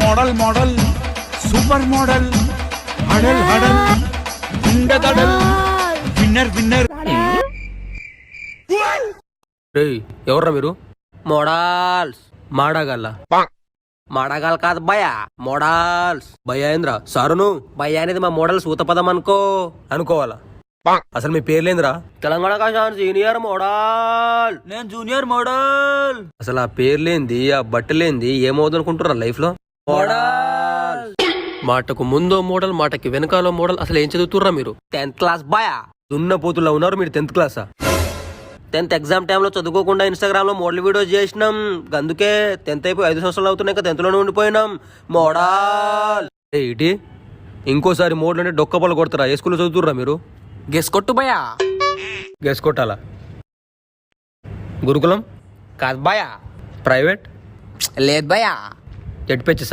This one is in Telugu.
మోడల్ మోడల్ సూపర్ మోడల్ హడల్ హడల్ ఉండదడల్ విన్నర్ విన్నర్. ఎవర్రా మీరు? మోడల్స్ మాడగల్లా మాడగాల్ కాదు భయ మోడల్స్. భయ ఏంద్రా సారును? భయ అనేది మా మోడల్స్ ఊతపదం అనుకోవాలా? అసలు మీ పేర్లేంద్రా? తెలంగాణ కాశాన్ సీనియర్ మోడల్. నేను జూనియర్ మోడల్. అసలు ఆ పేర్లేంది, ఆ బట్టలేంది, ఏమవుతుంది అనుకుంటున్నారా లైఫ్ లో? మోడల్. మాటకు ముందో మోడల్, మాటకి వెనకాలో మోడల్. అసలు ఏం చదువుతుర్రా మీరు? 10th క్లాస్ భయ. దున్న పోతుల్లో ఉన్నారు మీరు. 10th క్లాసా? 10th ఎగ్జామ్ టైంలో చదువుకోకుండా ఇన్స్టాగ్రామ్ లో మోడల్ వీడియోస్ చేసినాం. అందుకే 10th అయిపోయి 5 సంవత్సరాలు అవుతున్నాయి, 10th లోనే ఉండిపోయినాం. మోడల్ ఇటీ ఇంకోసారి మోడల్ అంటే డొక్క పళ్ళు కొడతారా? ఏ స్కూల్లో చదువుతుర్రా మీరు? గెస్ కొట్టు భయా. గెస్ కొట్టాలా? గురుకులం కాదు భయా. ప్రైవేట్ లేదు భయా. జడ్పెచ్చి